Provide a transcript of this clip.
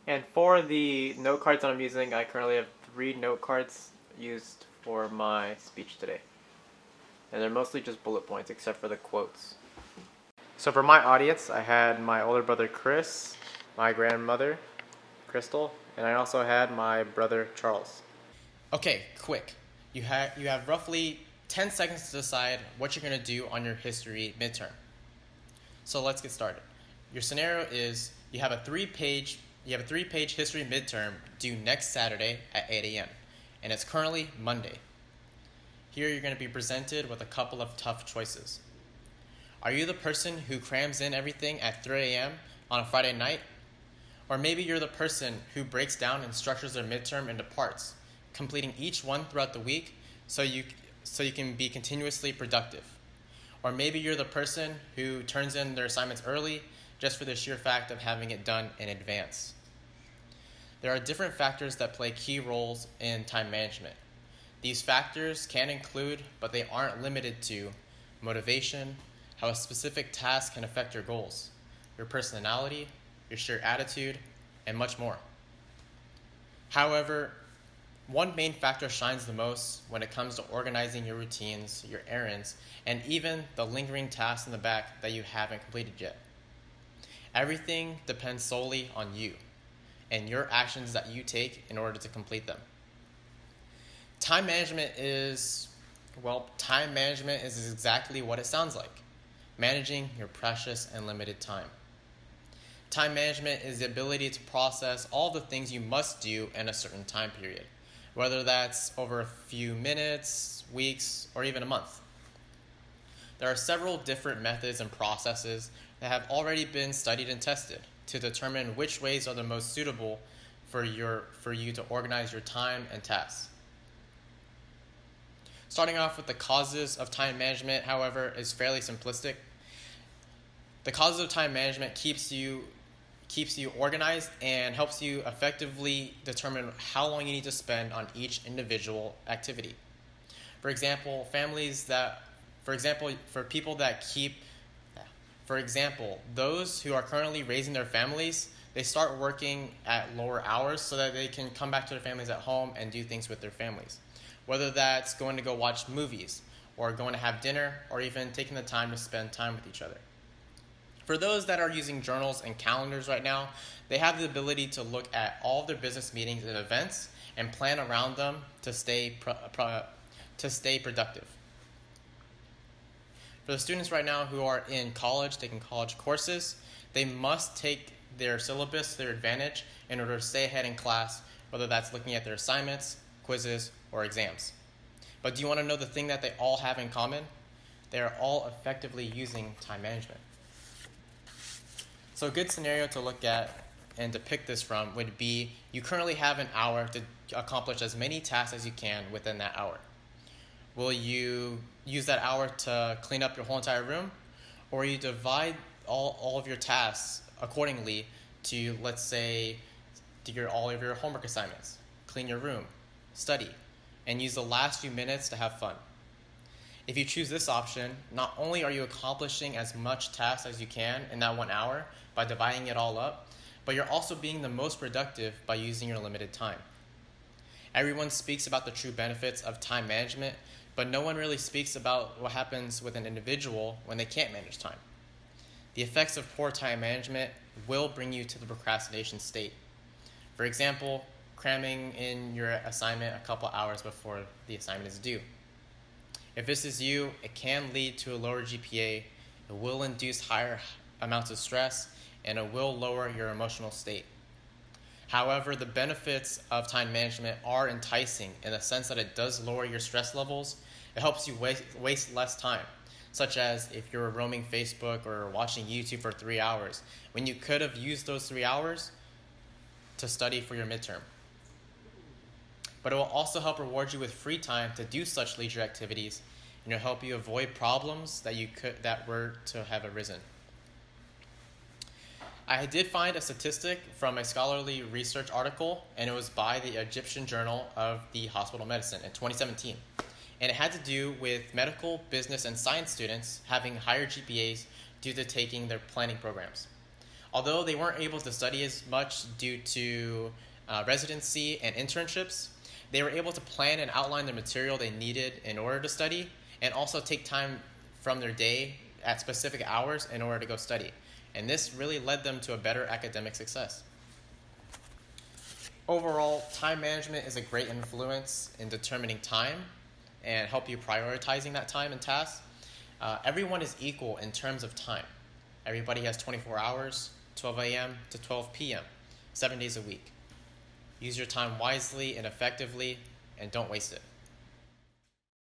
And for the note cards that I'm using, I currently have 3 note cards used for my speech today. And they're mostly just bullet points except for the quotes. So for my audience, I had my older brother Chris, my grandmother Crystal, and I also had my brother Charles. Okay, quick. You have roughly 10 seconds to decide what you're going to do on your history midterm. So let's get started. Your scenario is you have a three-page history midterm due next Saturday at 8 a.m. and it's currently Monday. Here you're going to be presented with a couple of tough choices. Are you the person who crams in everything at 3 a.m. on a Friday night? Or maybe you're the person who breaks down and structures their midterm into parts, completing each one throughout the week so you can be continuously productive. Or maybe you're the person who turns in their assignments early just for the sheer fact of having it done in advance. There are different factors that play key roles in time management. These factors can include, but they aren't limited to, motivation, how a specific task can affect your goals, your personality, your sheer attitude, and much more. However, one main factor shines the most when it comes to organizing your routines, your errands, and even the lingering tasks in the back that you haven't completed yet. Everything depends solely on you and your actions that you take in order to complete them. Time management is exactly what it sounds like: managing your precious and limited time. Time management is the ability to process all the things you must do in a certain time period, whether that's over a few minutes, weeks, or even a month. There are several different methods and processes that have already been studied and tested to determine which ways are the most suitable for you to organize your time and tasks. Starting off with the causes of time management, however, is fairly simplistic. The causes of time management keeps you organized and helps you effectively determine how long you need to spend on each individual activity. For example, those who are currently raising their families, they start working at lower hours so that they can come back to their families at home and do things with their families. Whether that's going to go watch movies, or going to have dinner, or even taking the time to spend time with each other. For those that are using journals and calendars right now, they have the ability to look at all of their business meetings and events and plan around them to stay productive. For the students right now who are in college, taking college courses, they must take their syllabus to their advantage in order to stay ahead in class, whether that's looking at their assignments, quizzes, or exams. But do you want to know the thing that they all have in common? They are all effectively using time management. So a good scenario to look at and to pick this from would be you currently have an hour to accomplish as many tasks as you can within that hour. Will you use that hour to clean up your whole entire room? Or you divide all of your tasks accordingly to, let's say, do all of your homework assignments, clean your room, study, and use the last few minutes to have fun. If you choose this option, not only are you accomplishing as much tasks as you can in that 1 hour by dividing it all up, but you're also being the most productive by using your limited time. Everyone speaks about the true benefits of time management, but no one really speaks about what happens with an individual when they can't manage time. The effects of poor time management will bring you to the procrastination state. For example, cramming in your assignment a couple hours before the assignment is due. If this is you, it can lead to a lower GPA, it will induce higher amounts of stress, and it will lower your emotional state. However, the benefits of time management are enticing in the sense that it does lower your stress levels. It helps you waste less time, such as if you're roaming Facebook or watching YouTube for 3 hours, when you could have used those 3 hours to study for your midterm. But it will also help reward you with free time to do such leisure activities, and it'll help you avoid problems that were to have arisen. I did find a statistic from a scholarly research article, and it was by the Egyptian Journal of the Hospital Medicine in 2017. And it had to do with medical, business, and science students having higher GPAs due to taking their planning programs. Although they weren't able to study as much due to residency and internships, they were able to plan and outline the material they needed in order to study, and also take time from their day at specific hours in order to go study. And this really led them to a better academic success. Overall, time management is a great influence in determining time and help you prioritizing that time and tasks. Everyone is equal in terms of time. Everybody has 24 hours, 12 a.m. to 12 p.m., 7 days a week. Use your time wisely and effectively, and don't waste it.